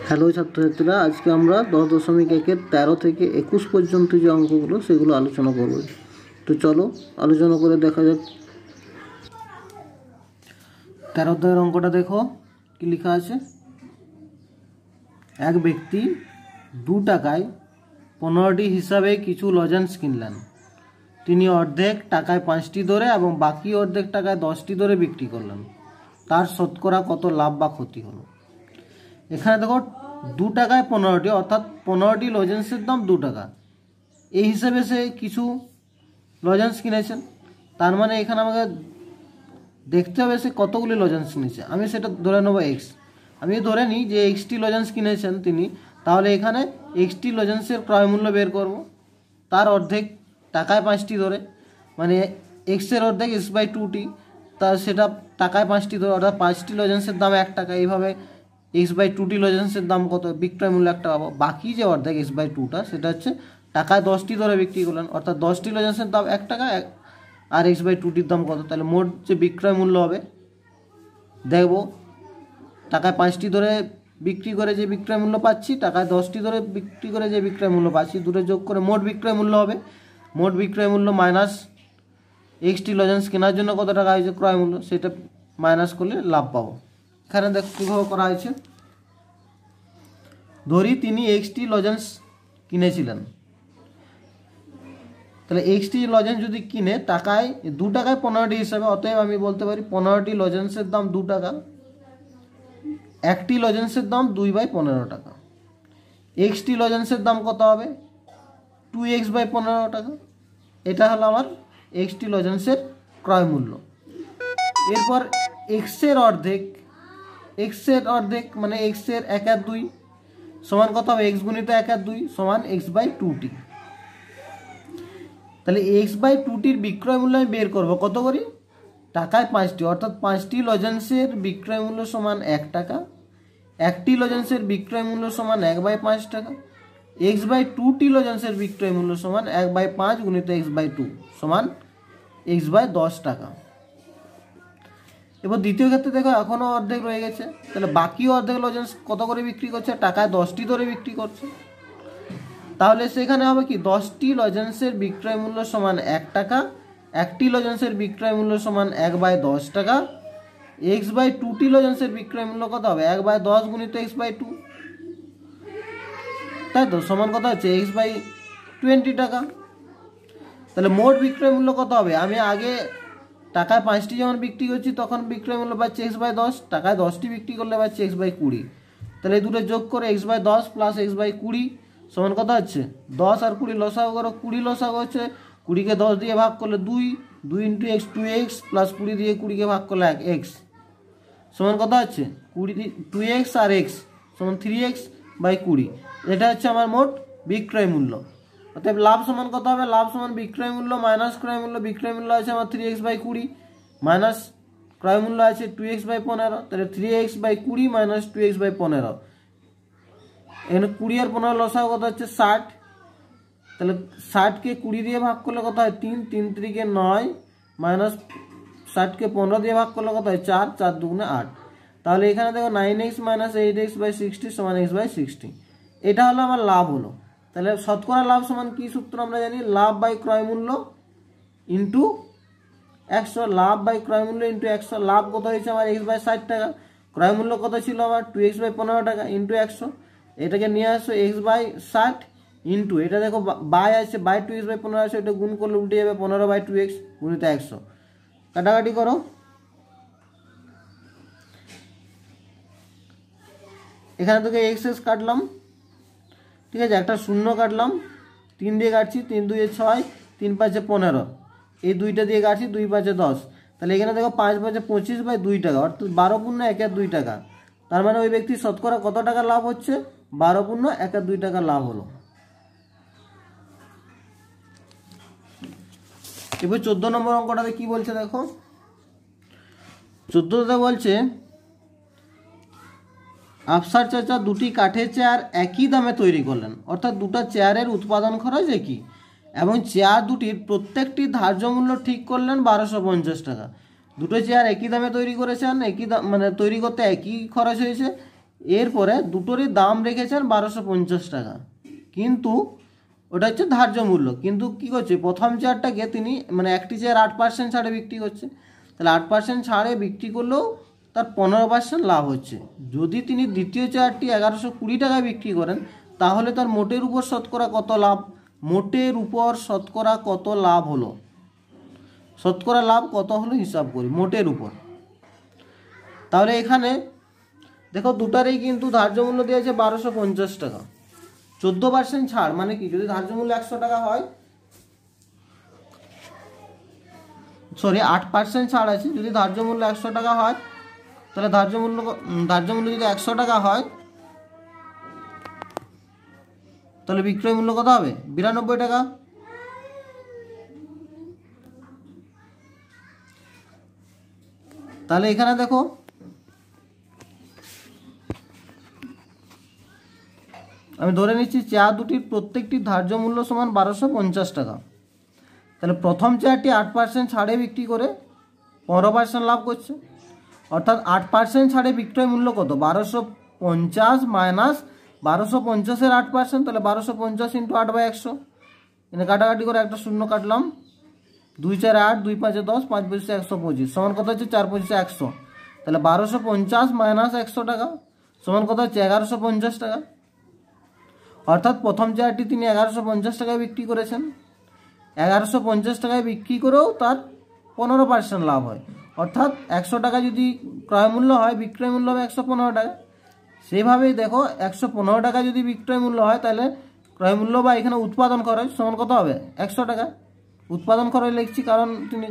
Hello ছাত্রছাত্রীরা, আজকে আমরা 10.1-এর 13 থেকে 21 পর্যন্ত যে অঙ্কগুলো সেগুলো আলোচনা করব। তো চলো আলোচনা করে দেখা যাক। 13 অধ্যায়ের অঙ্কটা দেখো কি লেখা আছে। এক ব্যক্তি 2 টাকায় 15টি হিসাবে কিছু লজেন্স কিনলেন। তিনি অর্ধেক টাকায় 5টি ধরে এবং বাকি অর্ধেক টাকায় 10টি ধরে বিক্রি করলেন। তার শতকরা কত লাভ বা ক্ষতি হলো? এখানে দেখো 2 টাকায় 15টি, অর্থাৎ 15টি লজেন্সের দাম 2 টাকা। এই হিসেবে সে কিছু লজেন্স কিনেছেন। তার মানে এখানে আমাকে দেখতে হবে সে কতগুলি লজেন্স কিনেছে। আমি সেটা ধরে নেব এক্স। আমি ধরে নিই যে এক্সটি লজেন্স কিনেছেন তিনি, তাহলে এখানে এক্সটি লজেন্সের ক্রয় মূল্য বের করব। তার অর্ধেক টাকায় 5টি ধরে, মানে এক্সের অর্ধেক x/2টি, তার সেটা টাকায় 5টি ধরে, অর্থাৎ 5টি লজেন্সের দাম 1 টাকা। এইভাবে x/2টি লজেন্সের দাম কত, বিক্রয় মূল্য 1 টাকা পাবো। বাকি যে অর্ধেক x/2টা সেটা হচ্ছে টাকায় 10টি ধরে বিক্রি করলেন, অর্থাৎ 10টি লজেন্সের দাম 1 টাকা, আর x/2টির দাম কত। তাহলে মোট যে বিক্রয় মূল্য হবে দেখব, টাকায় 5টি ধরে বিক্রি করে যে বিক্রয় মূল্য পাচ্ছি, টাকায় 10টি ধরে বিক্রি করে যে বিক্রয় মূল্য পাচ্ছি, দুটো যোগ করে মোট বিক্রয় মূল্য হবে। মোট বিক্রয় মূল্য মাইনাস এক্সটি লজেন্স কেনার জন্য কত টাকা হয়েছে ক্রয় মূল্য, সেটা মাইনাস করলে লাভ পাবো। এখানে দেখো কীভাবে করা হয়েছে। ধরি তিনি এক্সটি লজেন্স কিনেছিলেন, তাহলে এক্সটি লজেন্স যদি কিনে টাকায় 2 টাকায় 15টি হিসাবে, অতএব আমি বলতে পারি 15টি লজেন্সের দাম 2 টাকা, একটি লজেন্সের দাম 2/15 টাকা। এক্সটি লজেন্সের দাম কত হবে? 2x/15 টাকা। এটা হলো আমার এক্সটি লজেন্সের ক্রয় মূল্য। এরপর এক্সের অর্ধেক মানে এক্সের 1/2 সমান কত হবে? এক্স গুণিত 1/2 সমান x/2টি। তাহলে x/2টির বিক্রয় মূল্য আমি বের করবো কত করি? টাকায় 5টি, অর্থাৎ 5টি লজেন্সের বিক্রয় মূল্য সমান 1 টাকা। একটি লজেন্সের বিক্রয় মূল্য সমান 1/5 টাকা। x/2টি লজেন্সের বিক্রয় মূল্য সমান 1/5 গুণিত x/2 সমান x/10 টাকা। এবার দ্বিতীয় ক্ষেত্রে দেখো এখনও অর্ধেক রয়ে গেছে, তাহলে বাকি অর্ধেক লজেন্স কত করে বিক্রি করছে? টাকায় 10টি ধরে বিক্রি করছে। তাহলে সেখানে হবে কি, 10টি লজেন্সের বিক্রয় মূল্য সমান 1 টাকা, একটি লজেন্সের বিক্রয় মূল্য সমান 1/10 টাকা। x/2টি লজেন্সের বিক্রয় মূল্য কত হবে? 1/10 গুণিত x/2, তাই তো, সমান কত হচ্ছে? x/20 টাকা। তাহলে মোট বিক্রয় মূল্য কত হবে? আমি আগে টাকায় 5টি যখন বিক্রি করছি তখন বিক্রয় মূল্য পাচ্ছি x/10, টাকায় 10টি বিক্রি করলে পাচ্ছি x/20। তাহলে এই দুটো যোগ করে x/10 প্লাস x/20 সমান কত হচ্ছে? 10 আর 20 লসাগু করো, 20 লসাগু হচ্ছে 20কে 10 দিয়ে ভাগ করলে 2, 2 × x 2x প্লাস 20 দিয়ে 20কে ভাগ করলে x সমান কত হচ্ছে? 2x আর x সমান 3x/20। এটা হচ্ছে আমার মোট বিক্রয় মূল্য। অতএব লাভ সমান কত হবে? লাভ সমান বিক্রয় মূল্য মাইনাস ক্রয় মূল্য। বিক্রয় মূল্য আছে আমার 3x/20 মাইনাস ক্রয় মূল্য আছে 2x/15, তাহলে 3x/20 মাইনাস 2x/15। এখানে 20 আর 15 লসাগু কত হচ্ছে? 60। তাহলে 60কে 20 দিয়ে ভাগ করলে কত হয়? 3, 3 × 9 মাইনাস 60কে 15 দিয়ে ভাগ করলে কত হয়? 4, 4 × 2 = 8। তাহলে এখানে দেখো 9x মাইনাস 8x/60 সমান x/60। এটা হলো আমার লাভ হলো। তাহলে শতকরা লাভ সমান কি সূত্র আমরা জানি? লাভ বাই ক্রয় মূল্য ইন্টু 100। লাভ বাই ক্রয় মূল্য ইন্টু 100। লাভ কত হয়েছে আমার? x/60 টাকা। ক্রয় মূল্য কত ছিল আমার? 2x/15 টাকা ইন্টু 100। এটাকে নিয়ে আসো x/60 ইন্টু, এটা দেখো বাই আছে, বাই 2x/15 আছে, এটা গুণ করলে উল্টে যাবে 15/2x গুণিত 100। কাটাকাটি করো। এখানে থেকে x কাটলাম, ঠিক আছে, একটা শূন্য কাটলাম, 3 দিয়ে কাটছি, 3 × 2 = 6, 3 × 5 = 15, এই 2টা দিয়ে কাটছি, 2 × 5 = 10। তাহলে এখানে দেখো 5 × 5 = 25/2 টাকা, অর্থাৎ 12 পূর্ণ 1/2 টাকা। তার মানে ওই ব্যক্তির শতকরা কত টাকা লাভ হচ্ছে? 12 পূর্ণ 1/2 টাকা লাভ হলো। এবার 14 নম্বর অঙ্কটাতে কি বলছে দেখো। 14তে বলছে আফসার চাচা 2টি কাঠের চেয়ার একই দামে তৈরি করলেন, অর্থাৎ দুটো চেয়ারের উৎপাদন খরচ একই, এবং চেয়ার দুটির প্রত্যেকটি ধার্য মূল্য ঠিক করলেন 1250 টাকা। দুটো চেয়ার একই দামে তৈরি করেছেন, একই দাম মানে তৈরি করতে একই খরচ হয়েছে, এরপরে দুটোরই দাম রেখেছেন 1250 টাকা, কিন্তু ওটা হচ্ছে ধার্য মূল্য। কিন্তু কী করছে, প্রথম চেয়ারটাকে তিনি মানে একটি চেয়ার 8% ছাড়ে বিক্রি করছে, তাহলে 8% ছাড়ে বিক্রি করলেও তার 15% লাভ হচ্ছে। যদি তিনি দ্বিতীয় চেয়ারটি 1120 টাকায় বিক্রি করেন, তাহলে তার মোটের উপর শতকরা কত লাভ, মোটের উপর শতকরা কত লাভ হলো, শতকরা লাভ কত হলো হিসাব করি মোটের উপর। তাহলে এখানে দেখো দুটারই কিন্তু ধার্য মূল্য দিয়েছে 1250 টাকা, 14% ছাড় মানে কি, যদি ধার্য মূল্য 100 টাকা হয়, সরি 8% ছাড় আছে, যদি ধার্য মূল্য 100 টাকা হয়, তাহলে ধার্য মূল্য যদি 100 টাকা হয়, তাহলে বিক্রয় মূল্য কত হবে, 92 টাকা। তাহলে এখানে দেখো আমি ধরে নিচ্ছি চেয়ার দুটির প্রত্যেকটি ধার্য মূল্য সমান 1250 টাকা। তাহলে প্রথম চেয়ারটি 8% ছাড়ে বিক্রি করে 15% লাভ করছে, অর্থাৎ 8% ছাড়ে বিক্রয় মূল্য কত, 1250 মাইনাস 1250-এর 8%, তাহলে 1250 ইন্টু 8/100, এখানে কাটাকাটি করে একটা শূন্য কাটলাম, 2 4 8, 2 5 10, 5 25 125 সমান কত হচ্ছে 4 25 100, তাহলে 1250 মাইনাস 100 টাকা সমান কত হচ্ছে 1150 টাকা। অর্থাৎ প্রথম চেয়ারটি তিনি 1150 টাকায় বিক্রি করেছেন, 1150 টাকায় বিক্রি করেও তার 15% লাভ হয়, অর্থাৎ 100 টাকা যদি ক্রয় মূল্য হয়, বিক্রয় মূল্য হবে 115 টাকা। সেইভাবেই দেখো 115 টাকা যদি বিক্রয় মূল্য হয়, তাহলে ক্রয় মূল্য বা এখানে উৎপাদন খরচ সমান কত হবে 100 টাকা। উৎপাদন খরচ লিখছি কারণ তিনি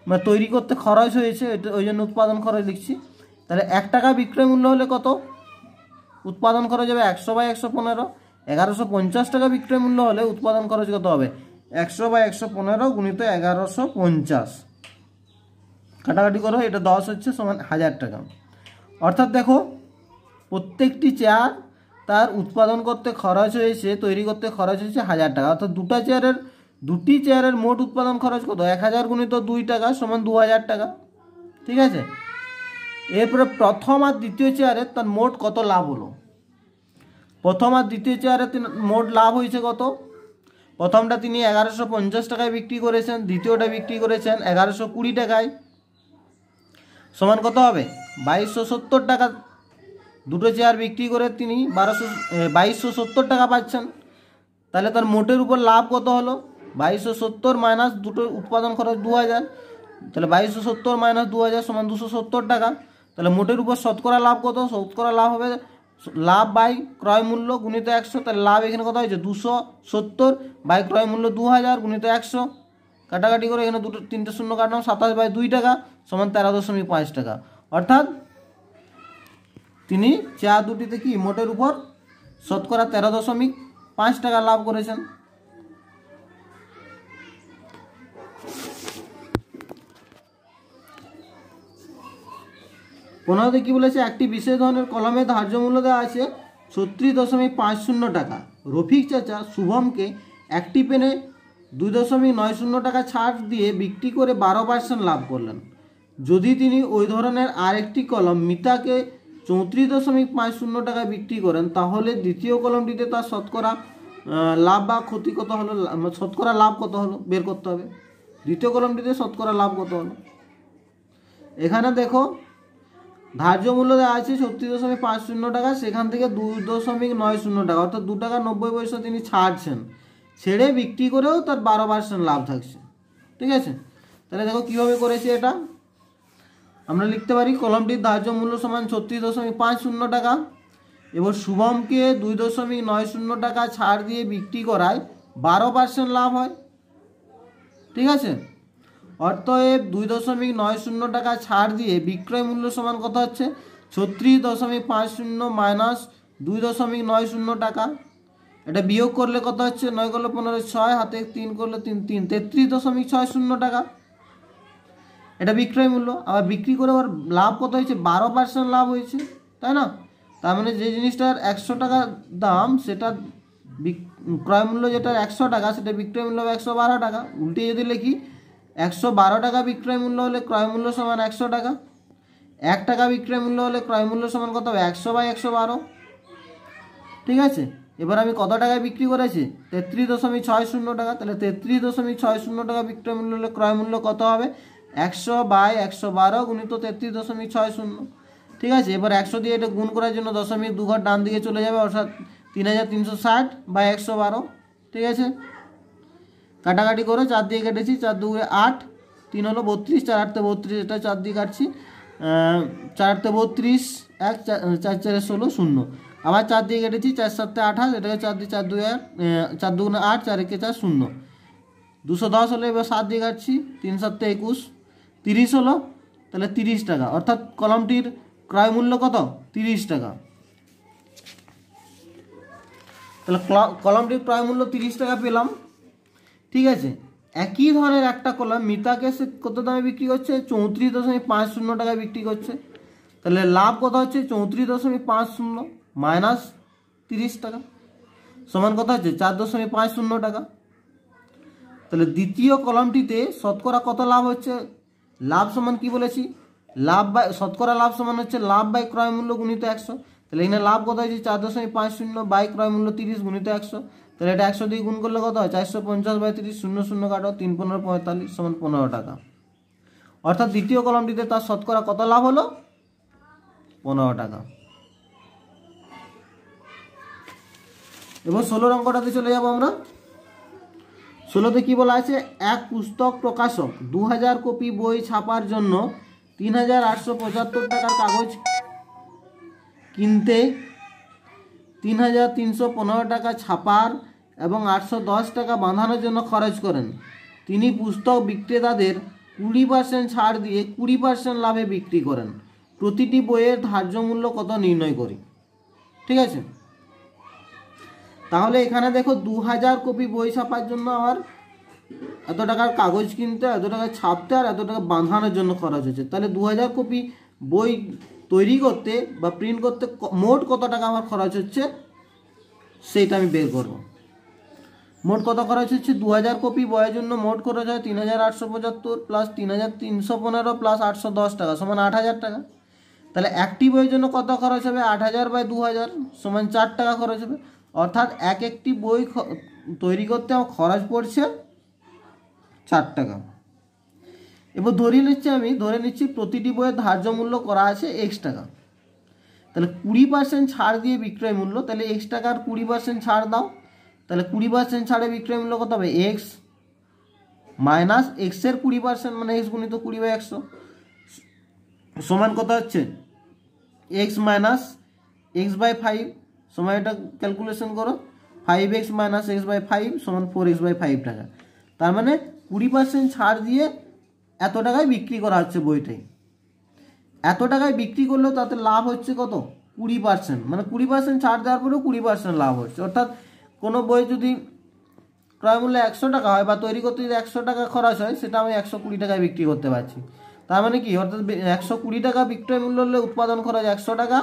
মানে তৈরি করতে খরচ হয়েছে, ওই জন্য উৎপাদন খরচ লিখছি। তাহলে 1 টাকা বিক্রয় মূল্য হলে কত, উৎপাদন খরচ হবে 100/115, 1150 টাকা বিক্রয় মূল্য হলে উৎপাদন খরচ কত হবে 100/115 গুণিত 1150, কাটাকাটি করো, এটা 10 হচ্ছে সমান 1000 টাকা। অর্থাৎ দেখো প্রত্যেকটি চেয়ার তার উৎপাদন করতে খরচ হয়েছে, তৈরি করতে খরচ হয়েছে 1000 টাকা, অর্থাৎ দুটি চেয়ারের মোট উৎপাদন খরচ কত, 1000 গুণিত 2 টাকা সমান 2000 টাকা। ঠিক আছে, এরপরে প্রথম আর দ্বিতীয় চেয়ারে তার মোট কত লাভ হলো, প্রথম আর দ্বিতীয় চেয়ারে মোট লাভ হয়েছে কত, প্রথমটা তিনি 1150 টাকায় বিক্রি করেছেন, দ্বিতীয়টা বিক্রি করেছেন 1120 টাকায়, সমান কত হবে 2270 টাকা। দুটো চেয়ার বিক্রি করে তিনি 2270 টাকা পাচ্ছেন, তাহলে তার মোটের উপর লাভ কত হলো 2270 মাইনাস দুটো উৎপাদন খরচ 2000, তাহলে 2270 মাইনাস 2000 সমান 270 টাকা। তাহলে মোটের উপর শতকরা লাভ কত, শতকরা লাভ হবে লাভ বাই ক্রয় মূল্য গুণিত 100, তাহলে লাভ এখানে কত হয়েছে 270 বাই ক্রয় মূল্য 2000 গুণিত 100, কাটাকাটি করে এখানে তিনটে শূন্য কাটলাম, 27/2 টাকা সমান 13.5 টাকা। অর্থাৎ তিনি চেয়ার দুটিতে কি মোটের উপর শতকরা 13.5 টাকা লাভ করেছেন। পনেরোতে কি বলেছে, একটি বিশেষ ধরনের কলমে ধার্য মূল্য দেওয়া আছে 36.50 টাকা। রফিক চাচা শুভমকে একটি পেনে 2.90 টাকা ছাড় দিয়ে বিক্রি করে 12% লাভ করলেন। যদি তিনি ওই ধরনের আরেকটি কলম মিতাকে 34.50 টাকায় বিক্রি করেন, তাহলে দ্বিতীয় কলমটিতে তার শতকরা লাভ বা ক্ষতি কত হলো, শতকরা লাভ কত হলো বের করতে হবে। দ্বিতীয় কলমটিতে শতকরা লাভ কত হলো, এখানে দেখো ধার্য মূল্য দেওয়া আছে 36.50 টাকা, সেখান থেকে 2.90 টাকা অর্থাৎ 2 টাকা 90 পয়সা তিনি ছাড়ছেন, ছেড়ে বিক্রি করেও তার 12% লাভ থাকছে। ঠিক আছে, তাহলে দেখো কীভাবে করেছে এটা, আমরা লিখতে পারি কলমটির ধার্য মূল্য সমান 36.50 টাকা, এবার শুভমকে 2.90 টাকা ছাড় দিয়ে বিক্রি করায় 12% লাভ হয়। ঠিক আছে, অতএব 2.90 টাকা ছাড় দিয়ে বিক্রয় মূল্য সমান কত হচ্ছে 36.50 মাইনাস 2.90 টাকা, এটা বিয়োগ করলে কত হচ্ছে 9 করলে 15, 6 হাতে 3 করলে 3 3 33.60 টাকা, এটা বিক্রয় মূল্য। আবার বিক্রি করে আবার লাভ কত হয়েছে 12% লাভ হয়েছে, তাই না? তার মানে যে জিনিসটার 100 টাকা দাম, সেটা ক্রয় মূল্য যেটা 100 টাকা, সেটা বিক্রয় মূল্য হবে 112 টাকা। উল্টে যদি লিখি 112 টাকা বিক্রয় মূল্য হলে ক্রয় মূল্য সমান 100 টাকা, 1 টাকা বিক্রয় মূল্য হলে ক্রয় মূল্য সমান কত হবে 100/112। ঠিক আছে, এবার আমি কত টাকায় বিক্রি করেছি 33.60 টাকা, তাহলে 33.60 টাকা বিক্রয় মূল্য হলে ক্রয় মূল্য কত হবে 100/112 গুণিত 33.60। ঠিক আছে, এবার 100 দিয়ে এটা গুণ করার জন্য দশমিক 2 ঘর ডান দিকে চলে যাবে, অর্থাৎ 3360/112। ঠিক আছে, কাটাকাটি করে 4 দিয়ে কেটেছি, 4 2 8, 3 হলো 32, 4 8 32, এটা 4 দিয়ে কাটছি, 4 32, 1 4 4 16 0, আবার 4 দিয়ে কেটেছি, 4 7 28, এটাকে 4 দিয়ে 4 2 4 2 8, 4 1 4 0, 210 হলো। এবার 7 দিয়ে কাটছি, 3 7 21, 30 হলো, তাহলে 30 টাকা, অর্থাৎ কলমটির ক্রয় মূল্য কত 30 টাকা। তাহলে কলমটির ক্রয় মূল্য 30 টাকা পেলাম। ঠিক আছে, একই ধরনের একটা কলম মিতাকে সে কত দামে বিক্রি করছে 34.50 টাকায় বিক্রি করছে, তাহলে লাভ কত হচ্ছে 34.50 মাইনাস 30 টাকা সমান কত হচ্ছে 4.50 টাকা। তাহলে দ্বিতীয় কলমটিতে শতকরা কত লাভ হচ্ছে, লাভ সমান কি বলেছি, লাভ বাই শতকরা লাভ সমান হচ্ছে লাভ বাই ক্রয় মূল্য গুণিত 100। তাহলে এখানে লাভ কত হয়েছে 4.50 বাই ক্রয় মূল্য 30 গুণিত 100, তাহলে এটা 100 দিয়ে গুণ করলে কত হয় 450/30, 0 0 কাটো, 3 15 45 সমান 15 টাকা। অর্থাৎ দ্বিতীয় কলমটিতে তার শতকরা কত লাভ হলো 15 টাকা। এবার 16 অঙ্কটাতে চলে যাব আমরা। 16তে কি বলা আছে, এক পুস্তক প্রকাশক 2000 কপি বই ছাপার জন্য 3875 টাকার কাগজ কিনতে 3315 টাকা ছাপার এবং 810 টাকা বাঁধানোর জন্য খরচ করেন। তিনি পুস্তক বিক্রেতাদের 20% ছাড় দিয়ে 20% লাভে বিক্রি করেন। প্রতিটি বইয়ের ধার্য মূল্য কত নির্ণয় করি। ঠিক আছে, তাহলে এখানে দেখো 2000 কপি বই ছাপার জন্য আমার এত টাকার কাগজ কিনতে, এত টাকা ছাপতে, আর এত টাকা বাঁধানোর জন্য খরচ হচ্ছে। তাহলে 2000 কপি বই তৈরি করতে বা প্রিন্ট করতে মোট কত টাকা আমার খরচ হচ্ছে সেইটা আমি বের করব। মোট কত খরচ হচ্ছে 2000 কপি বইয়ের জন্য মোট খরচ হয় 3875 প্লাস 3315 প্লাস 810 টাকা সমান 8000 টাকা। তাহলে একটি বইয়ের জন্য কত খরচ হবে 8000/2000 সমান 4 টাকা খরচ হবে, অর্থাৎ একটি বই তৈরি করতে আমার খরচ পড়ছে 4 টাকা। এবার ধরে নিচ্ছি প্রতিটি বইয়ের ধার্য মূল্য করা আছে x টাকা। তাহলে 20% ছাড় দিয়ে বিক্রয় মূল্য, তাহলে x টাকার 20% ছাড় দাও, তাহলে 20% ছাড়ে বিক্রয় মূল্য কত হবে x মাইনাস x এর 20% মানে x গুণিত 20/100 সমান কত হচ্ছে x মাইনাস x/5 সমান, এটা ক্যালকুলেশন করো, 5x মাইনাস x/5 সমান 4x/5 টাকা। তার মানে 20% ছাড় দিয়ে এত টাকায় বিক্রি করা হচ্ছে বইটাই। এত টাকায় বিক্রি করলেও তাতে লাভ হচ্ছে কত 20%, মানে 20% ছাড় দেওয়ার পরেও 20% লাভ হচ্ছে। অর্থাৎ কোনো বই যদি ক্রয় মূল্য 100 টাকা হয় বা তৈরি করতে যদি 100 টাকা খরচ হয়, সেটা আমি 120 টাকায় বিক্রি করতে পারছি। তার মানে কি, অর্থাৎ 120 টাকা বিক্রয় মূল্য হলে উৎপাদন খরচ 100 টাকা,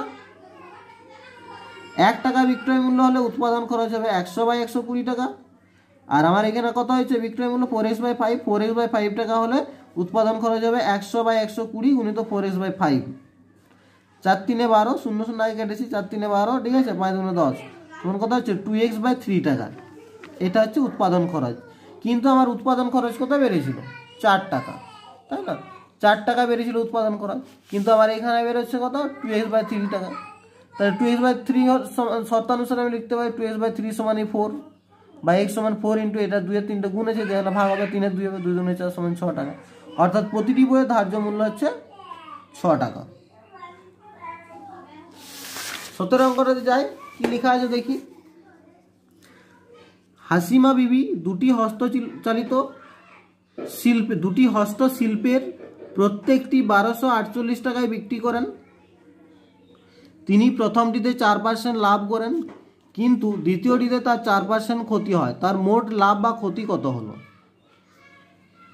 1 টাকা বিক্রয় মূল্য হলে উৎপাদন খরচ হবে 100/120 টাকা। আর আমার এখানে কত হয়েছে বিক্রয় মূল্য 4x/5, 4x/5 টাকা হলে উৎপাদন খরচ হবে 100/120 গুণিত 4x/5, 4 3 12, 0 0 আগে কেটেছি, 4 3 12, ঠিক আছে, 5 2 10 তখন কত হচ্ছে 2x/3 টাকা। এটা হচ্ছে উৎপাদন খরচ। কিন্তু আমার উৎপাদন খরচ কত বেড়েছিল 4 টাকা, তাই না, 4 টাকা বেড়েছিল উৎপাদন খরচ, কিন্তু আমার এখানে বেরোচ্ছে কত 2x/3 টাকা। তাহলে 2x/3 শর্তানুসারে আমি লিখতে পারি 2x/3 সমান 4 বা x সমান 4 ইন্টু এটা 2 এর 3টে গুণ আছে, যেখানে ভাগ হবে 3 এর 2 হবে, 2 2 4 সমান 6 টাকা। অর্থাৎ প্রতিটি বইয়ের ধার্য মূল্য হচ্ছে 6 টাকা। 17 অঙ্কটাতে যাই, কি লেখা আছে দেখি। হাসিমা বিবি দুটি হস্তশিল্পের প্রত্যেকটি 1248 টাকায় বিক্রি করেন। তিনি প্রথমটিতে 4% লাভ করেন, কিন্তু দ্বিতীয়টিতে তার 4% ক্ষতি হয়। তার মোট লাভ বা ক্ষতি কত হলো?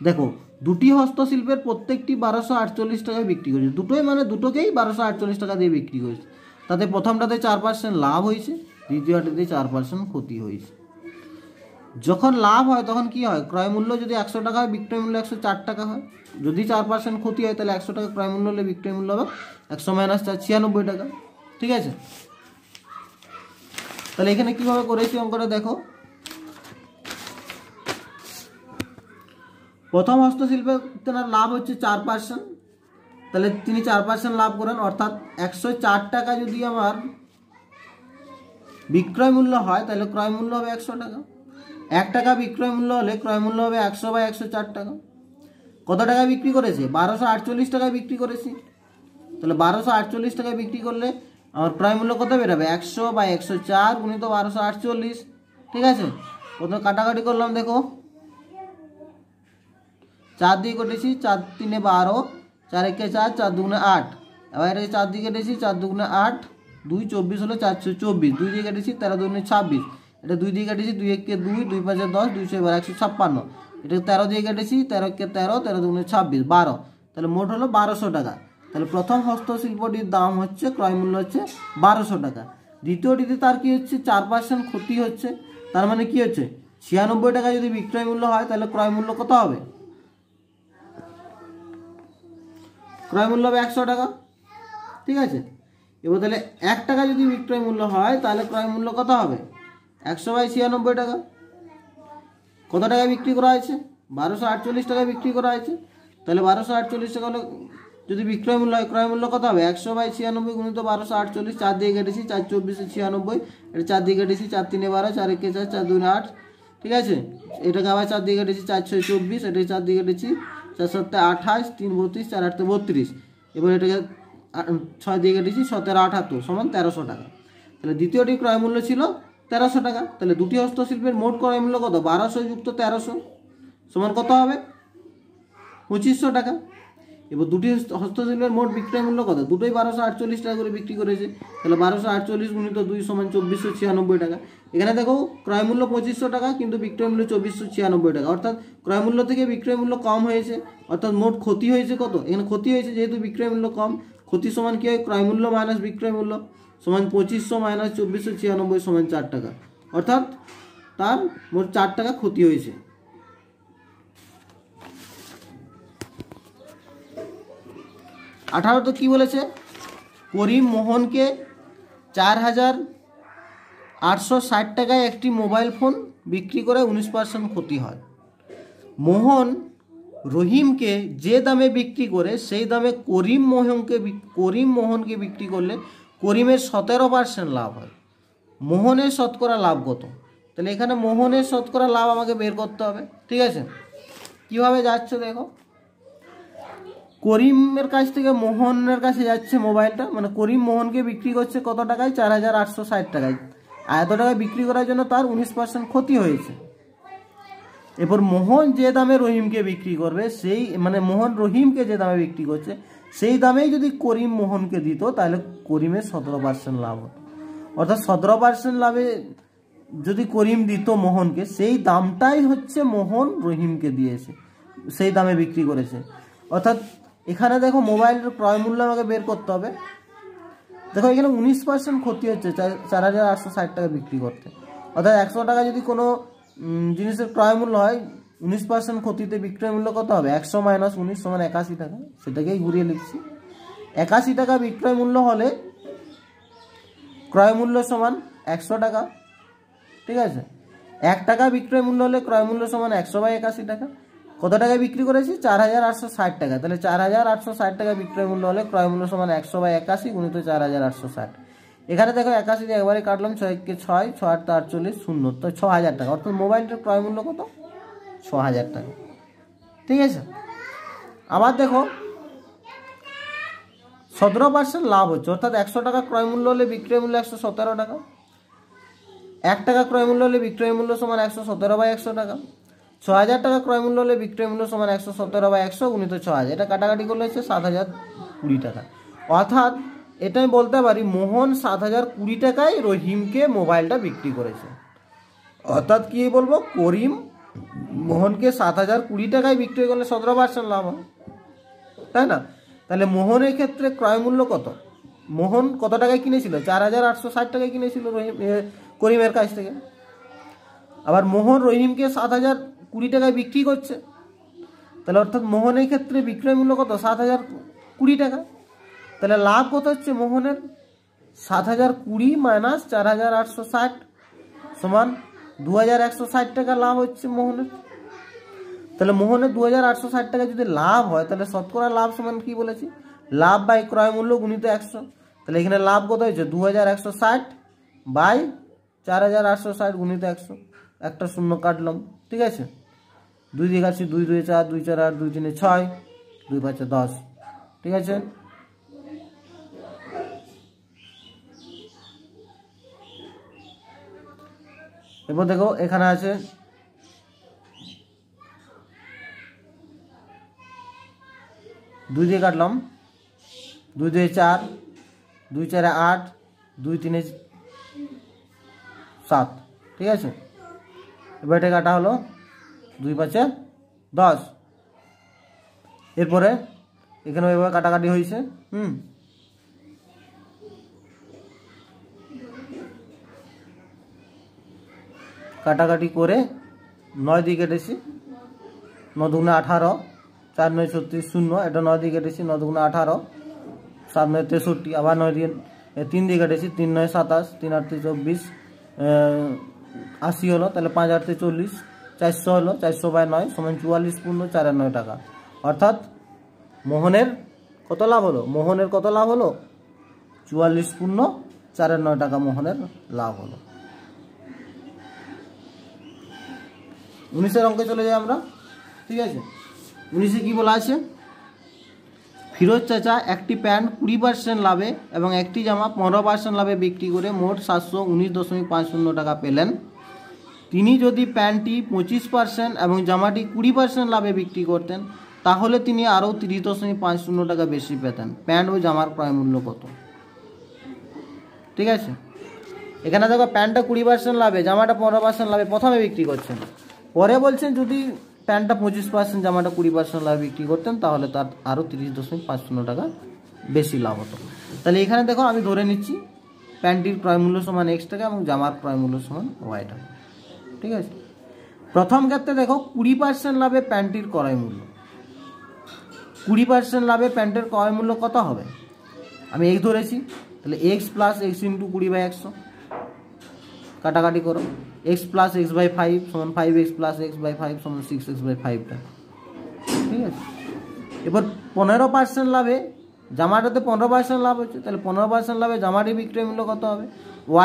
দেখো, দুটি হস্তশিল্পের প্রত্যেকটি 1248 টাকায় বিক্রি করেছে, দুটোই মানে দুটোকেই 1248 টাকা দিয়ে বিক্রি করেছে। তাতে প্রথমটাতে 4% লাভ হয়েছে, দ্বিতীয়টাতে 4% ক্ষতি হয়েছে। যখন লাভ হয় তখন কি হয়, ক্রয় মূল্য যদি 100 টাকা হয় বিক্রয় মূল্য 104 টাকা হয়। যদি 4% ক্ষতি হয় তাহলে 100 টাকা ক্রয় মূল্য হলে বিক্রয় মূল্য হবে 100 মাইনাস 4 96 টাকা। ঠিক আছে, তাহলে এখানে কিভাবে করেছি অঙ্কটা দেখো। প্রথম হস্তশিল্পে তেনার লাভ হচ্ছে 4%, তাহলে তিনি 4% লাভ করেন, অর্থাৎ 104 টাকা যদি আমার বিক্রয় মূল্য হয় তাহলে ক্রয় মূল্য হবে 100 টাকা। 1 টাকা বিক্রয় মূল্য হলে ক্রয় মূল্য হবে 100/104 টাকা। কত টাকায় বিক্রি করেছে, 1248 টাকায় বিক্রি করেছি, তাহলে 1248 টাকায় বিক্রি করলে আমার ক্রয় মূল্য কত বেরোবে, 100/104 গুণিত 1248। ঠিক আছে, প্রথমে কাটাকাটি করলাম, দেখো 4 দিয়ে কেটেছি, 4 3 12, 4 1 4, 4 2 8, এবার এটাকে 4 দিয়ে কেটেছি, 4 2 8, 2 24 হলো 424, 2 দিয়ে কেটেছি 13 2 26, এটা 2 দিয়ে কেটেছি, 2 1 2, 2 5 10, 2 6 156, এটা 13 দিয়ে কেটেছি, 13 13, 13 2 26, 12, তাহলে মোট হলো 1200 টাকা। তাহলে প্রথম হস্তশিল্পটির দাম হচ্ছে, ক্রয় মূল্য হচ্ছে 1200 টাকা। দ্বিতীয়টিতে তার কি হচ্ছে, 4% ক্ষতি হচ্ছে, তার মানে কি হচ্ছে 96 টাকা যদি বিক্রয় মূল্য হয় তাহলে ক্রয় মূল্য কত হবে, ক্রয় মূল্য হবে 100 টাকা। ঠিক আছে, এবার তাহলে 1 টাকা যদি বিক্রয় মূল্য হয় তাহলে ক্রয় মূল্য কত হবে, 100/96 টাকা। কত টাকায় বিক্রি করা হয়েছে, 1248 টাকায় বিক্রি করা হয়েছে, তাহলে 1248 টাকা হলে যদি বিক্রয় মূল্য হয় ক্রয় মূল্য কত হবে, 100/96 গুণিত 1248, 4 দিয়ে কেটেছি, 4 24 96, এটা 4 দিয়ে কেটেছি, 4 3 12, 4 1 4, 4 2 8। ঠিক আছে, এটাকে আবার 4 দিয়ে কেটেছি, 4 6 24, এটাকে 4 দিয়ে কেটেছি, 4 7 28, 3 32, 4 8 32, এবার এটাকে 6 দিয়ে কেটেছি, 17 78 সমান 1300 টাকা। তাহলে দ্বিতীয়টি ক্রয় মূল্য ছিল 1300 টাকা। তাহলে দুটি হস্তশিল্পের মোট ক্রয় মূল্য কত, 1200 যুক্ত 1300 সমান কত হবে, 2500 টাকা। এবার দুটি হস্তশিল্পের মোট বিক্রয় মূল্য কত, দুটোই 1248 টাকা করে বিক্রি করেছে, তাহলে 1248 গুণিত 2 সমান 2496 টাকা। এখানে দেখো ক্রয় মূল্য 2500 টাকা কিন্তু বিক্রয় মূল্য 2496 টাকা, অর্থাৎ ক্রয় মূল্য থেকে বিক্রয় মূল্য কম হয়েছে, অর্থাৎ মোট ক্ষতি হয়েছে কত, এখানে ক্ষতি হয়েছে যেহেতু বিক্রয় মূল্য কম, ক্ষতি সমান কি হয়, ক্রয় মূল্য মাইনাস বিক্রয় মূল্য সমান 2500 মাইনাস 2496 সমান 4 টাকা, অর্থাৎ তার মোট 4 টাকা ক্ষতি হয়েছে। 18 তো কি বলেছে, করিম মোহনকে 4860 টাকায় একটি মোবাইল ফোন বিক্রি করে 19% ক্ষতি হয়। মোহন রহিমকে যে দামে বিক্রি করে সেই দামে করিম মোহনকে বিক্রি করলে করিমের 17% লাভ হয়। মোহনের শতকরা লাভ কত, তাহলে এখানে মোহনের শতকরা লাভ আমাকে বের করতে হবে। ঠিক আছে, কিভাবে যাচ্ছে দেখো, করিমের কাছ থেকে মোহনের কাছে যাচ্ছে মোবাইলটা, মানে করিম মোহনকে বিক্রি করছে কত টাকায়, 4860 টাকায়। এত টাকায় বিক্রি করার জন্য তার 19% ক্ষতি হয়েছে। এরপর মোহন যে দামে রহিমকে বিক্রি করবে, সেই মানে মোহন রহিমকে যে দামে বিক্রি করছে সেই দামেই যদি করিম মোহনকে দিত তাহলে করিমের 17% লাভ হতো, অর্থাৎ 17% লাভে যদি করিম দিত মোহনকে, সেই দামটাই হচ্ছে মোহন রহিমকে দিয়েছে, সেই দামে বিক্রি করেছে। অর্থাৎ এখানে দেখো মোবাইলের ক্রয় মূল্য আমাকে বের করতে হবে। দেখো এখানে 19% ক্ষতি হচ্ছে 4860 টাকা বিক্রি করতে, অর্থাৎ 100 টাকা যদি কোনো জিনিসের ক্রয় মূল্য হয়, 19% ক্ষতিতে বিক্রয় মূল্য কত হবে, 100 মাইনাস 19 সমান 81 টাকা, সেটাকেই ঘুরিয়ে লিখছি। 81 টাকা বিক্রয় মূল্য হলে ক্রয় মূল্য সমান 100 টাকা। ঠিক আছে, 1 টাকা বিক্রয় মূল্য হলে ক্রয় মূল্য সমান 100/81 টাকা। কত টাকায় বিক্রি করেছি, 4860 টাকা, তাহলে 4860 টাকা বিক্রয় মূল্য হলে ক্রয় মূল্য সমান 100/81 গুণিত 4860। এখানে দেখো 81 দিয়ে একবারে কাটলাম, 6 কে 6, 6 8 48 0, তো 6000 টাকা, অর্থাৎ মোবাইলটার ক্রয় মূল্য কত, 6000 টাকা। ঠিক আছে, আবার দেখো 17% লাভ হচ্ছে, অর্থাৎ 100 টাকা ক্রয় মূল্য হলে বিক্রয় মূল্য 117 টাকা। 1 টাকা ক্রয় মূল্য হলে বিক্রয় মূল্য সমান 117/100 টাকা। 6000 টাকা ক্রয় মূল্য হলে বিক্রয় মূল্য সমান 117/100 গুণিত 6000, এটা কাটাকাটি করলে হচ্ছে 7020 টাকা। অর্থাৎ এটা আমি বলতে পারি মোহন 7020 টাকায় রহিমকে মোবাইলটা বিক্রি করেছে। অর্থাৎ কি বলবো, করিম মোহনকে 7020 টাকায় বিক্রি করলে 17% লাভ হয়, তাই না? তাহলে মোহনের ক্ষেত্রে ক্রয় মূল্য কত, মোহন কত টাকায় কিনেছিল, 4860 টাকায় কিনেছিল করিমের কাছ থেকে। আবার মোহন রহিমকে 7,020 টাকায় বিক্রি করছে, তাহলে অর্থাৎ মোহনের ক্ষেত্রে বিক্রয় মূল্য কত? 7,020 টাকা। তাহলে লাভ কত হচ্ছে মোহনের? 7,020 মাইনাস 4,860 সমান 2,160 টাকা লাভ হচ্ছে মোহনের। তাহলে মোহনের 2,860 টাকা যদি লাভ হয়, তাহলে শতকরা লাভ সমান কি বলেছি? লাভ বাই ক্রয় মূল্য গুণিত 100। তাহলে এখানে লাভ কত হয়েছে? 2,160 বাই 4,860 গুণিত 100। একটা শূন্য কাটলাম, ঠিক আছে। 2 দিয়ে কাটছি, 2 2 4, 2 4 8, 2 3 6, 2 5 10, ঠিক আছে। এরপর দেখো এখানে আছে 2 দিয়ে কাটলাম, 2 2 4, 2 4 8, 2 3 7, ঠিক আছে। এবার এটা কাটা হলো 2 5 10। এরপরে এখানে এভাবে কাটাকাটি হয়েছে, কাটাকাটি করে 9 দিয়ে কেটেছি, 9 দুগুণে 18, 4 9 36 0, এটা 9 দিয়ে কেটেছি, 9 দুগুণে 18, 7 9 63, আবার 9 দিয়ে 3 দিয়ে কেটেছি, 3 9 27, 3 8 24, 80 হলো, তাহলে 5 8 40, 400 হলো, 400 বাই 9 সমান 44.49 টাকা। অর্থাৎ মোহনের কত লাভ হলো? মোহনের কত লাভ হলো? 44.49 টাকা মোহনের লাভ হলো। 19 অঙ্কে চলে যাই আমরা, ঠিক আছে। 19 কি বলা আছে? ফিরোজ চাচা একটি প্যান্ট 20% লাভে এবং একটি জামা 15% লাভে বিক্রি করে মোট 719.50 টাকা পেলেন। তিনি যদি প্যান্টটি 25% এবং জামাটি 20% লাভে বিক্রি করতেন, তাহলে তিনি আরও 30.50 টাকা বেশি পেতেন। প্যান্ট ও জামার ক্রয় মূল্য কত? ঠিক আছে, এখানে দেখো প্যান্টটা 20% লাভে, জামাটা 15% লাভে প্রথমে বিক্রি করছেন, পরে বলছেন যদি প্যান্টটা 25%, জামাটা 20% লাভে বিক্রি করতেন, তাহলে তার আরও 30.50 টাকা বেশি লাভ হতো। তাহলে এখানে দেখো আমি ধরে নিচ্ছি প্যান্টটির ক্রয় মূল্য সমান X টাকা এবং জামার ক্রয় মূল্য সমান Y টাকা, ঠিক আছে। প্রথম ক্ষেত্রে দেখো 20% লাভে প্যান্টটির ক্রয় মূল্য, 20% লাভে প্যান্টের ক্রয় মূল্য কত হবে? আমি X ধরেছি, তাহলে X প্লাস X ইন্টু 20/100, কাটাকাটি করো, X প্লাস X বাই 5 সমান 5X প্লাস X বাই 5 সমান 6X বাই 5 টাকা, ঠিক আছে। এবার 15% লাভে, জামাটাতে 15% লাভ হচ্ছে, তাহলে 15% লাভে জামাটির বিক্রয় মূল্য কত হবে?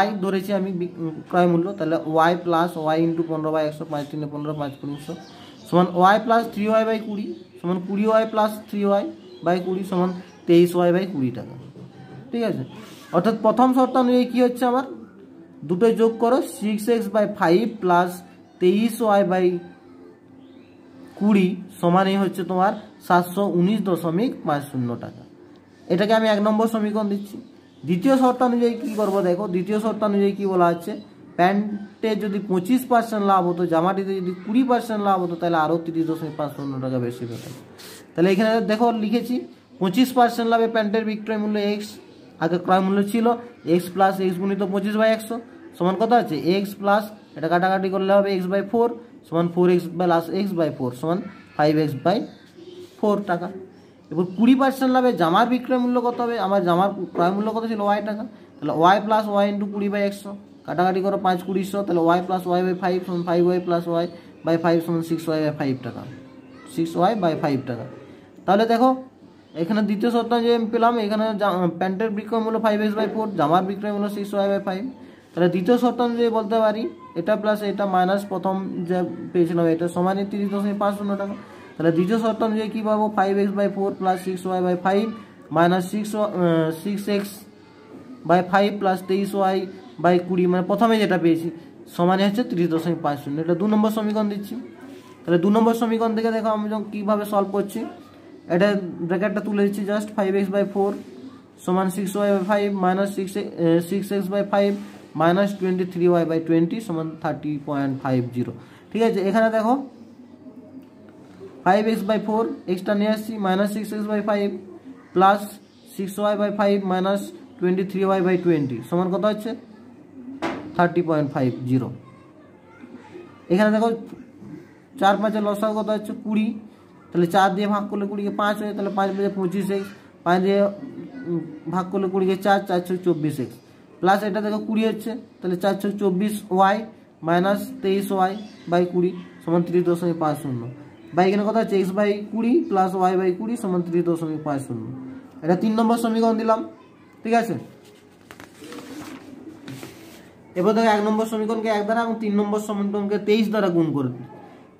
Y ধরেছি আমি ক্রয় মূল্য, তাহলে Y প্লাস Y ইন্টু 15/100, 5 3 15, 5 100 সমান Y প্লাস 3Y বাই 20 সমান 20Y প্লাস 3Y বাই 20 সমান 23Y বাই 20 টাকা, ঠিক আছে। অর্থাৎ প্রথম শর্ত অনুযায়ী কী হচ্ছে আমার? দুটো যোগ করো, 6X by 5 plus 23Y by 20 সমানই হচ্ছে তোমার 719.50 টাকা। এটাকে আমি 1 নম্বর সমীকরণ দিচ্ছি। দ্বিতীয় শর্ত অনুযায়ী কী করবো দেখো, দ্বিতীয় শর্ত অনুযায়ী কী বলা হচ্ছে? প্যান্টে যদি 25% লাভ হতো, জামাটিতে যদি 20% লাভ হতো, তাহলে আরও 30.50 টাকা বেশি পেতাম। তাহলে এখানে দেখো লিখেছি 25% লাভে প্যান্টের বিক্রয় মূল্য X, আগে ক্রয় মূল্য ছিল X প্লাস X গুণিত 25/100 সমান কত আছে? X প্লাস এটা কাটাকাটি করলে হবে X বাই 4 সমান 4X প্লাস X বাই 4 সমান 5X বাই 4 টাকা। এবার 20% লাভে জামার বিক্রয় মূল্য কত হবে? আমার জামার ক্রয় মূল্য কত ছিল? Y টাকা, তাহলে Y প্লাস Y ইন্টু 20/100, কাটাকাটি করো 5 20 100, তাহলে Y প্লাস Y বাই 5 সমান 5Y প্লাস Y বাই 5 সমান 6Y বাই 5 টাকা, 6Y বাই 5 টাকা। তাহলে দেখো এখানে দ্বিতীয় শর্ত যে পেলাম, এখানে প্যান্টের বিক্রয় মূল্য 5X বাই 4, জামার বিক্রয় মূল্য 6Y বাই 5। তাহলে দ্বিতীয় শর্ত অনুযায়ী বলতে পারি এটা প্লাস এটা মাইনাস প্রথম যে পেয়েছিলাম এটা সমানই 30.50 টাকা। তাহলে দ্বিতীয় শর্ত অনুযায়ী কী পাবো? 5X by 4 plus 6Y by 5 minus 6X by 5 plus 23Y by 20, মানে প্রথমে যেটা পেয়েছি সমানই হচ্ছে 30.50। এটা 2 নম্বর সমীকরণ দিচ্ছি। তাহলে 2 নম্বর সমীকরণ থেকে দেখো আমি যখন কীভাবে সলভ করছি, এটা ব্র্যাকেটটা তুলে দিচ্ছি জাস্ট, 5X বাই 4 সমান 6Y by 5 minus 6X by 5 minus 23Y by 20 সমান 30.50, ঠিক আছে। এখানে দেখো 5X বাই 4 এক্সট্রা নিয়ে আসছি, minus 6X by 5 plus 6Y by 5 minus 23Y by 20 সমান কত হচ্ছে? 30.50, এখানে দেখো 4 5 লসাগু কত হচ্ছে 20, তাহলে 4 দিয়ে ভাগ করলে 20 কে 5 হয়, তাহলে 5 5 25x, 5 দিয়ে ভাগ করলে 20 কে 4, 4 6 24x, প্লাস এটা দেখো 20 হচ্ছে, তাহলে 4 6 24y মাইনাস 23y বাই 20 সমান 30.50। বা এখানে কত হচ্ছে x by 20 plus y by 20 সমান 30.50। এটা 3 নম্বর সমীকরণ দিলাম, ঠিক আছে। এবার দেখো 1 নম্বর সমীকরণকে 1 দ্বারা এবং 3 নম্বর সমীকরণকে 23 দ্বারা গুণ করে দিই।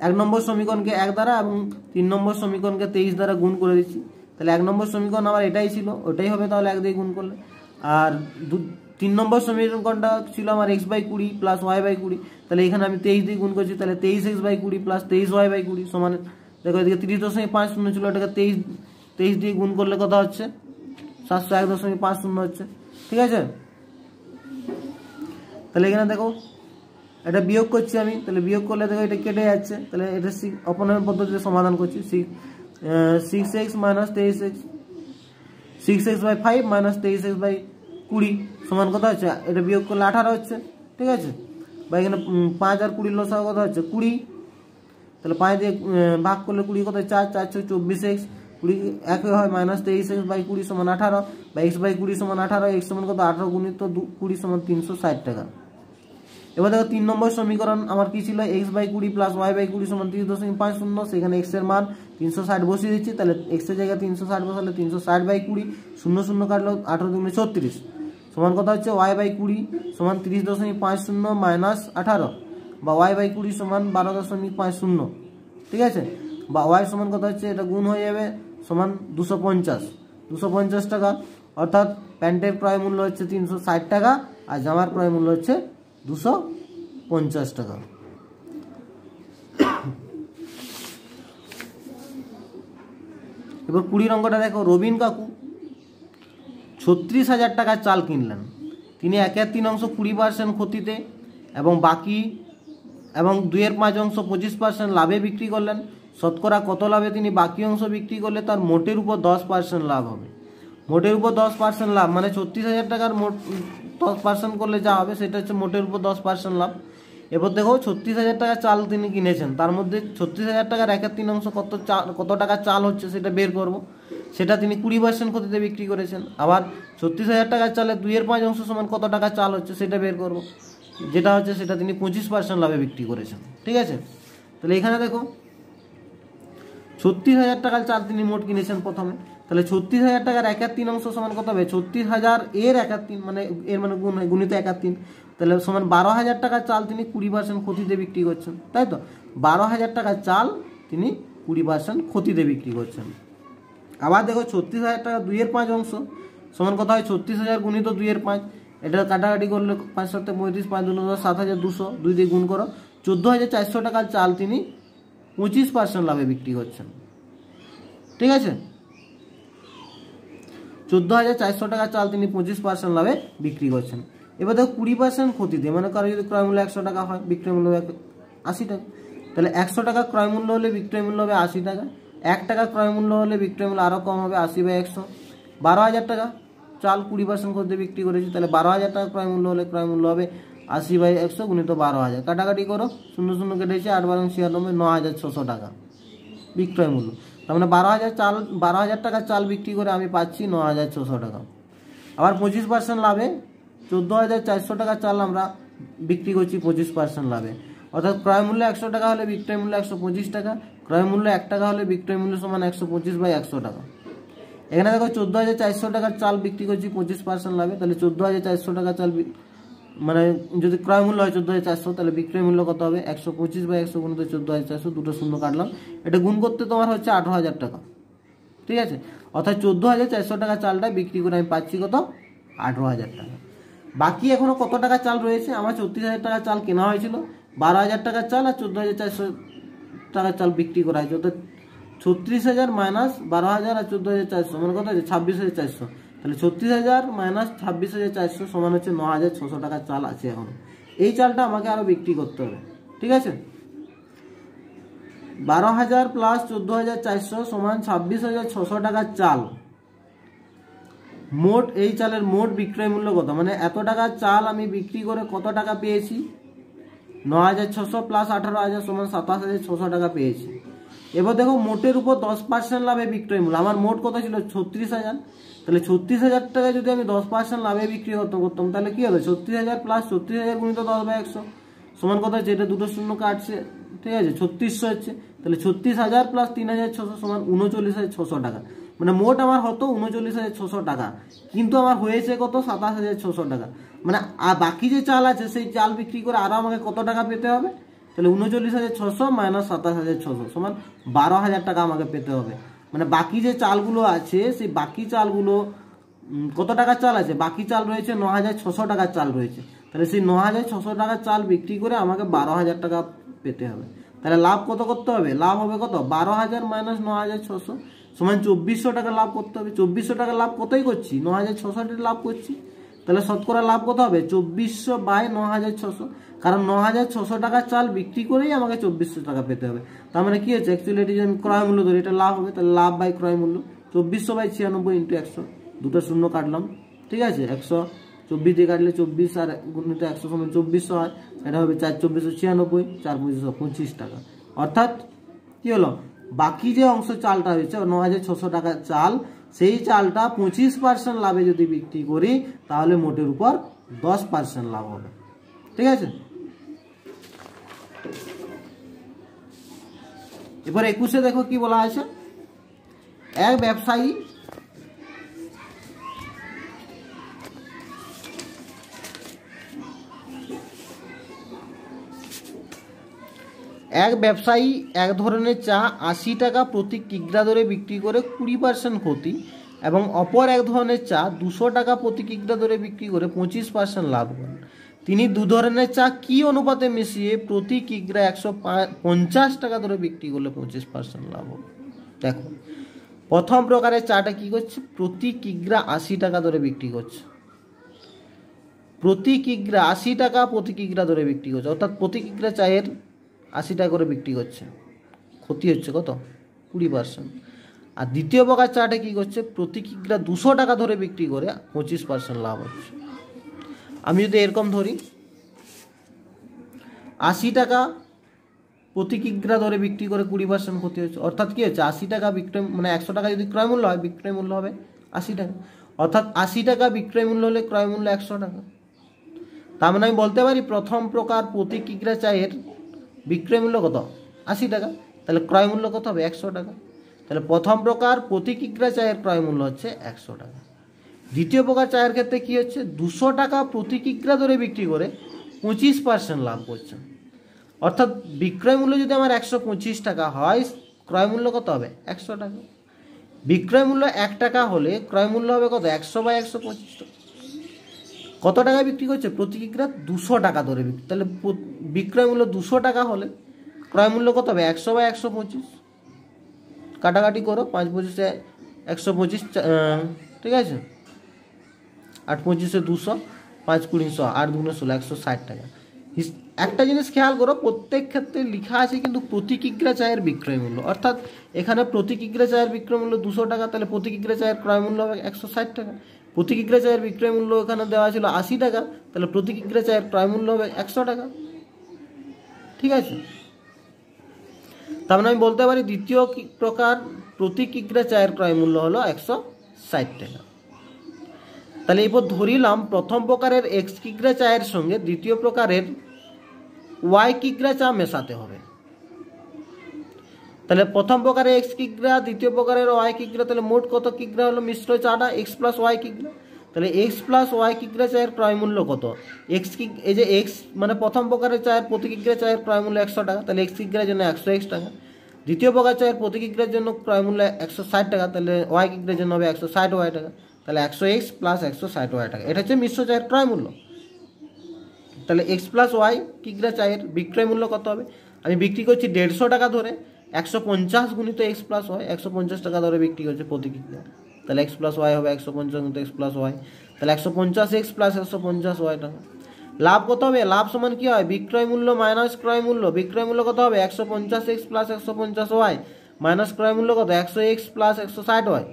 1 নম্বর সমীকরণকে 1 দ্বারা এবং 3 নম্বর সমীকরণকে 23 দ্বারা গুণ করে দিচ্ছি। তাহলে 1 নম্বর সমীকরণ আমার এটাই ছিল, ওটাই হবে তাহলে 1 দিয়ে গুণ করলে। আর 3 নম্বর সমীকরণটা ছিল আমার x by 20 plus y by 20, তাহলে এখানে আমি 23 দিয়ে গুণ করছি, তাহলে 23x by 20 plus 23y by 20 সমান, দেখো এদিকে 30.50 ছিল, এটাকে 23 দিয়ে গুণ করলে কত হচ্ছে 701.50 হচ্ছে, ঠিক আছে। তাহলে এখানে দেখো এটা বিয়োগ করছি আমি, তাহলে বিয়োগ করলে দেখো এটা কেটে যাচ্ছে, তাহলে এটা অপনয়ন পদ্ধতিতে সমাধান করছি। 6x minus 23x, 6x by 5 minus 23x by 20 সমান কত হচ্ছে, এটা বিয়োগ করলে 18 হচ্ছে, ঠিক আছে। বা এখানে 5 আর 20 লসাগু কত হচ্ছে 20, তাহলে 5 দিয়ে ভাগ করলে 20 কত 4, 4 6 24x, 20 একই হয় মাইনাস 23x বাই 20 সমান 18, বা x বাই 20 সমান 18, x সমান কত 18 গুণিত 20 সমান 360 টাকা। এবার দেখো 3 নম্বর সমীকরণ আমার কি ছিল, x by 20 plus y by 20 সমান 30.50, সেখানে x এর মান 360 বসিয়ে দিচ্ছি, তাহলে x এর জায়গায় 360 বসালে 360 বাই 20, 0 0 কাটলো 18 দুগুণে 36 সমান কত হচ্ছে y বাই 20 সমান 30.50 মাইনাস 18, বা y বাই 20 সমান 12.50, ঠিক আছে। বা y সমান কত হচ্ছে, এটা গুণ হয়ে যাবে সমান 250 টাকা, অর্থাৎ প্যান্টের ক্রয় মূল্য হচ্ছে 360 টাকা আর জামার ক্রয় মূল্য হচ্ছে 250 টাকা। এবার 20 অঙ্কটা দেখো, রবিন কাকু 36,000 টাকার চাল কিনলেন, তিনি 1/3 অংশ 20% ক্ষতিতে এবং বাকি এবং 2/5 অংশ 25% লাভে বিক্রি করলেন। শতকরা কত লাভে তিনি বাকি অংশ বিক্রি করলে তার মোটের উপর 10% লাভ হবে। মোটের উপর 10% লাভ মানে 36,000 টাকার মোট 10% করলে যা হবে সেটা হচ্ছে মোটের উপর 10% লাভ। এবার দেখো 36,000 টাকা চাল তিনি কিনেছেন, তার মধ্যে 36,000 টাকার 1/3 অংশ কত টাকা চাল হচ্ছে সেটা বের করব। সেটা তিনি 20% ক্ষতিতে বিক্রি করেছেন। আবার 36,000 টাকার চালে 2/5 অংশ সমান কত টাকা চাল হচ্ছে সেটা বের করব, যেটা হচ্ছে সেটা তিনি 25% লাভে বিক্রি করেছেন, ঠিক আছে। তাহলে এখানে দেখো 36,000 টাকার চাল তিনি মোট কিনেছেন প্রথমে, তাহলে 36,000 টাকার 1/3 অংশ সমান কত হবে, 36,000 এর 1/3 মানে এর মানে গুণিত 1/3, তাহলে সমান 12,000 টাকার চাল তিনি 20% ক্ষতিতে বিক্রি করছেন, তাই তো। 12,000 টাকার চাল তিনি 20% ক্ষতিতে বিক্রি করছেন। আবার দেখো 36,000 টাকা 2/5 অংশ সমান কত হয়, 36,000 গুণিত 2/5, এটা কাটাকাটি করলে 5 7 35, 5 2 10, 7,200, 2 দিয়ে গুণ করো, 14,400 টাকার চাল তিনি 25% লাভে বিক্রি করছেন, ঠিক আছে। 14,400 টাকার চাল তিনি 25% লাভে বিক্রি করছেন। এবার দেখো 20% ক্ষতিতে, মানে কারো যদি ক্রয় মূল্য 100 টাকা হয়, বিক্রয় মূল্য 80 টাকা, তাহলে 100 টাকা ক্রয় মূল্য হলে বিক্রয় মূল্য হবে 80 টাকা, 1 টাকা ক্রয় মূল্য হলে বিক্রয় মূল্য আরও কম হবে 80/100। 12,000 টাকা চাল 20% ক্ষতিতে বিক্রি করেছি, তাহলে 12,000 টাকা ক্রয় মূল্য হলে ক্রয় মূল্য হবে 80/100 গুণিত 12,000, কাটাকাটি করো 0 0 কেটেছে, 8 12 96, 9,600 টাকা বিক্রয় মূল্য। তার মানে 12,000 টাকার চাল বিক্রি করে আমি পাচ্ছি 9,600 টাকা। আবার 25% লাভে 14,400 টাকার চাল আমরা বিক্রি করছি 25% লাভে, অর্থাৎ ক্রয় মূল্য 100 টাকা হলে বিক্রয় মূল্য 125 টাকা, ক্রয় মূল্য 1 টাকা হলে বিক্রয় মূল্য সমান 125/100 টাকা। এখানে দেখো 14,400 টাকার চাল বিক্রি করছি 25% লাভে, তাহলে 14,400 টাকা চাল মানে যদি ক্রয় মূল্য হয় 14,400, তাহলে বিক্রয় মূল্য কত হবে 125/100 গুণিত 14,400, দুটো শূন্য কাটলাম, এটা গুণ করতে তোমার হচ্ছে 18,000 টাকা, ঠিক আছে। অর্থাৎ 14,400 টাকা চালটা বিক্রি করে আমি পাচ্ছি কত 18,000 টাকা। বাকি এখনো কত টাকা চাল রয়েছে, আমার 34,000 টাকা চাল কেনা হয়েছিল, 12,000 টাকার চাল আর 14,400 টাকার চাল বিক্রি করা হয়েছে, অর্থাৎ 36,000 মাইনাস 12,000 আর 14,400 মানে কত হচ্ছে 26,400, তাহলে 36,000 মাইনাস 26,400 সমান হচ্ছে 9,600 টাকার চাল আছে এখন। এই চালটা আমাকে আরো বিক্রি করতে হবে, ঠিক আছে। 12,000 প্লাস 14,400 সমান 26,600 টাকার চাল। মোট এই চালের মোট বিক্রয় মূল্য কত, মানে এত টাকার চাল আমি বিক্রি করে কত টাকা পেয়েছি, 9,600 প্লাস 18,000 সমান 27,600 টাকা পেয়েছি। এবার দেখো মোটের উপর 10% লাভে বিক্রয় মূল্য, আমার মোট কত ছিল 36,000, তাহলে 36,000 টাকা যদি আমি 10% লাভে বিক্রি করতাম তাহলে কি হবে 36,000 প্লাস 36,000 গুণিত 10/100 সমান কত হচ্ছে, এটা দুটো শূন্য কাটছে, ঠিক আছে 3600 হচ্ছে, তাহলে 36,000 প্লাস 3,600 সমান 39,600 টাকা, মানে মোট আমার হতো 39,600 টাকা, কিন্তু আমার হয়েছে কত 27,600 টাকা, মানে বাকি যে চাল আছে সেই চাল বিক্রি করে আরো আমাকে কত টাকা পেতে হবে, তাহলে 39,600 মাইনাস 27,600 সমান 12,000 টাকা আমাকে পেতে হবে। মানে বাকি যে চালগুলো আছে সেই বাকি চালগুলো কত টাকার চাল আছে, বাকি চাল রয়েছে 9,600 টাকার চাল রয়েছে, তাহলে সেই 9,600 টাকার চাল বিক্রি করে আমাকে 12,000 টাকা পেতে হবে। তাহলে লাভ কত করতে হবে, লাভ হবে কত 12,000 মাইনাস 9,600 সমান 2,400 টাকা লাভ করতে হবে। 2,400 টাকা লাভ কতই করছি, 9,600 লাভ করছি, তাহলে শতকরা লাভ কত হবে 2,400 বাই 9,600, কারণ 9,600 টাকার চাল বিক্রি করেই আমাকে 2,400 টাকা পেতে হবে। তার মানে কি হচ্ছে, অ্যাকচুয়ালি এটি যদি আমি ক্রয় মূল্য ধরি এটা লাভ হবে, তাহলে লাভ বাই ক্রয় মূল্য 2,400 বাই 96 ইন্টু 100, দুটো শূন্য কাটলাম, ঠিক আছে 124 দিয়ে কাটলে 24 আর গুণিত 100 সমান 2,400 হয়, এটা হবে 4,496, 4,525 টাকা। অর্থাৎ কি হলো, বাকি যে অংশ চালটা হয়েছে 9,600 টাকার চাল, সেই চালটা 25% লাভে যদি বিক্রি করি তাহলে মোটের উপর 10% লাভ হবে, ঠিক আছে। এবার 21-এ দেখো কি বলা আছে, এক ব্যবসায়ী এক ধরনের চা 80 টাকা প্রতি কিগ্রা দরে বিক্রি করে 20% ক্ষতি, এবং অপর এক ধরনের চা 200 টাকা প্রতি কিগ্রা দরে বিক্রি করে 25% লাভ করেন। তিনি দু ধরনের চা কি অনুপাতে মিশিয়ে প্রতি কিগ্রা 150 টাকা দরে বিক্রি করলে 25% লাভ হবে। দেখো প্রথম প্রকারের চাটা কি করছে, প্রতি কিগ্রা 80 টাকা দরে বিক্রি করছে, প্রতি কিগ্রা 80 টাকা প্রতি কিগ্রা দরে বিক্রি করছে, অর্থাৎ প্রতি কিগ্রা চায়ের 80 টাকা করে বিক্রি করছে, ক্ষতি হচ্ছে কত 20%। আর দ্বিতীয় প্রকার চাটা কি করছে, প্রতি কিগ্রা 200 টাকা ধরে বিক্রি করে 25% লাভ হচ্ছে। আমি যদি এরকম ধরি 80 টাকা প্রতি কিগ্রা ধরে বিক্রি করে 20% ক্ষতি হচ্ছে, অর্থাৎ কি হচ্ছে 80 টাকা বিক্রয় মানে 100 টাকা যদি ক্রয় মূল্য হয় বিক্রয় মূল্য হবে 80 টাকা, অর্থাৎ 80 টাকা বিক্রয় মূল্য হলে ক্রয় মূল্য 100 টাকা। তার মানে আমি বলতে পারি প্রথম প্রকার প্রতি কিগ্রা চায়ের বিক্রয় মূল্য কত 80 টাকা, তাহলে ক্রয় মূল্য কত হবে 100 টাকা, তাহলে প্রথম প্রকার প্রতি কিগ্রা চায়ের ক্রয় মূল্য হচ্ছে 100 টাকা। দ্বিতীয় প্রকার চায়ের ক্ষেত্রে কি হচ্ছে, 200 টাকা প্রতি কিগ্রা ধরে বিক্রি করে 25% লাভ করছে, অর্থাৎ বিক্রয় মূল্য যদি আমার 125 টাকা হয় ক্রয় মূল্য কত হবে 100 টাকা। বিক্রয় মূল্য 1 টাকা হলে ক্রয় মূল্য হবে কত 100 বাই 125 টাকা। কত টাকায় বিক্রি করছে, প্রতি কিগ্রা 200 টাকা ধরে বিক্রি, তাহলে বিক্রয় মূল্য 200 টাকা হলে ক্রয় মূল্য কত হবে 100 বাই 125, কাটাকাটি করো 5-25-এ 125, ঠিক আছে 8-25-এ 200, 5-20-100, 8-2-16, 160 টাকা। একটা জিনিস খেয়াল করো, প্রত্যেক ক্ষেত্রে লেখা আছে কিন্তু প্রতি কিগ্রা চায়ের বিক্রয় মূল্য, অর্থাৎ এখানে প্রতি কিগ্রা চায়ের বিক্রয় মূল্য 200 টাকা, তাহলে প্রতি কিগ্রা চায়ের ক্রয় মূল্য হবে 160 টাকা। প্রতি কিগ্রা চায়ের বিক্রয় মূল্য এখানে দেওয়া ছিল 80 টাকা, তাহলে প্রতি কিগ্রা চায়ের ক্রয় মূল্য হবে 100 টাকা, ঠিক আছে। তার মানে আমি বলতে পারি দ্বিতীয় প্রকার প্রতি কিগ্রা চায়ের ক্রয় মূল্য হলো 160 টাকা। তাহলে এরপর ধরিলাম প্রথম প্রকারের এক্স কিগ্রা চায়ের সঙ্গে দ্বিতীয় প্রকারের ওয়াই কিগ্রা চা মেশাতে হবে। তাহলে প্রথম প্রকারের এক্স কিগ্রা দ্বিতীয় প্রকারের ওয়াই কিগ্রা, তাহলে মোট কত কিগ্রা হলো মিশ্র চাটা এক্স প্লাস ওয়াই কিগ্রা। তাহলে এক্স প্লাস ওয়াই কিগ্রা চায়ের ক্রয় মূল্য কত, এক্স এই যে এক্স মানে প্রথম প্রকারের চায়ের প্রতি কিগ্রা চায়ের ক্রয় মূল্য 100 টাকা, তাহলে এক্স কিগ্রার জন্য 100x টাকা। দ্বিতীয় প্রকার চায়ের প্রতি কিগ্রার জন্য ক্রয় মূল্য 160 টাকা, তাহলে ওয়াই কিগ্রার জন্য হবে 160 ওয়াই টাকা, তাহলে 100x প্লাস 160 ওয়াই টাকা। এটা হচ্ছে মিশ্র চায়ের ক্রয় মূল্য। তাহলে এক্স প্লাস ওয়াই কিগ্রা চায়ের বিক্রয় মূল্য কত হবে, আমি বিক্রি করছি 150 টাকা ধরে, 150 গুণিত এক্স প্লাস ওয়াই, 150 টাকা ধরে বিক্রি করছে প্রতি কিগ্রা, তাহলে এক্স প্লাস ওয়াই হবে 150 গুণিত এক্স প্লাস ওয়াই, তাহলে 150x প্লাস 150 ওয়াই টাকা। লাভ কত হবে, লাভ সমান কি হয় বিক্রয় মূল্য মাইনাস ক্রয় মূল্য, বিক্রয় মূল্য কত হবে 150x প্লাস 150 ওয়াই মাইনাস ক্রয় মূল্য কত 100x প্লাস 160 ওয়াই,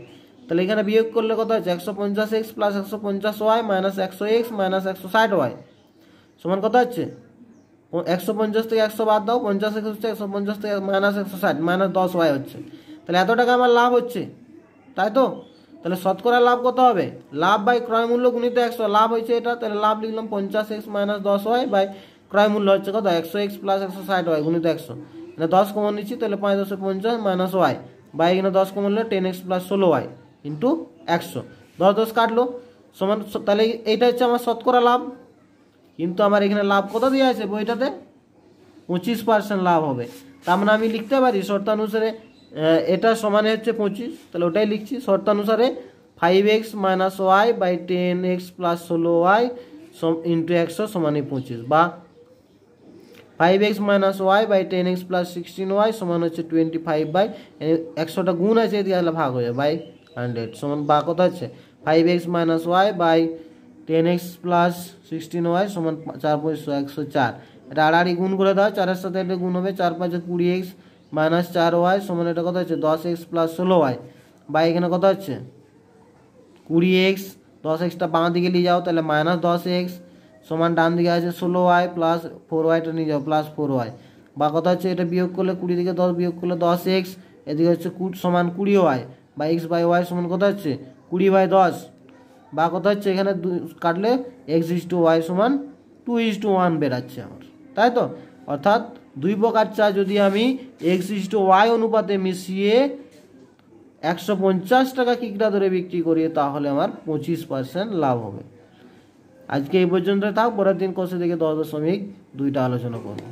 তাহলে এখানে বিয়োগ করলে কত হচ্ছে 150x plus 150 y minus 100x minus 160 y সমান কত হচ্ছে 150 থেকে 100 বাদ দাও, 50 হচ্ছে 150 থেকে -160 -10y হচ্ছে। তাহলে এত টাকা আমার লাভ হচ্ছে, তাই তো? তাহলে শতকরা লাভ কত হবে? লাভ বাই ক্রয় মূল্য গুণিত 100, লাভ হয়েছে এটা, তাহলে লাভ লিখলাম 50x - 10y বাই ক্রয় মূল্য হচ্ছে কত 100x + 160y গুণিত 100। এটা 10 কমন নিচ্ছি, তাহলে 5 × 10 - y বাই এখানে 10 কমন নিলে 10x + 16y ইন্টু 100। 10 10 কাটলো সমান, তাহলে এইটা হচ্ছে আমার শতকরা লাভ। কিন্তু আমার এখানে লাভ কত দেওয়া আছে বইটাতে? 25% লাভ হবে। তার মানে আমি লিখতে পারি শর্তানুসারে এটা সমানে হচ্ছে 25, তাহলে ওটাই লিখছি। শর্তানুসারে 5x - y by 10x + 16y into 100 সমান 25, বা 5x - y by 10x + 16y সমান হচ্ছে 25/100টা গুণ আছে এদিকে, তাহলে ভাগ হয়ে যায় বাই 100 সমান, বা কত হচ্ছে 5x - y by 10x + 16y সমান 4 × 104। এটা আড়াআড়ি গুণ করে দাও, 4-এর সাথে এটা গুণ হবে, 4 × 5 = 20x - 4y সমান এটা কত হচ্ছে 10x + 16y বাই এখানে কত হচ্ছে 20x, 10xটা বাঁ দিকে নিয়ে যাও তাহলে -10x সমান ডান দিকে আছে 16y প্লাস 4yটা নিয়ে যাও প্লাস 4y, বা কত হচ্ছে এটা বিয়োগ করলে 20 থেকে 10 বিয়োগ করলে 10x, এদিকে হচ্ছে সমান 20y বা x/y সমান কত হচ্ছে 20/10, বা কত হচ্ছে এখানে কাটলে x/y সমান 2:1 বেরাচ্ছে আমার, তাই তো? অর্থাৎ দুই প্রকার চা যদি আমি x/y অনুপাতে মিশিয়ে 150 টাকা কিকড়া ধরে বিক্রি করি তাহলে আমার 25% লাভ হবে। আজকে এই পর্যন্ত থাক, পরের দিন কোর্সে থেকে 10.2টা আলোচনা করব।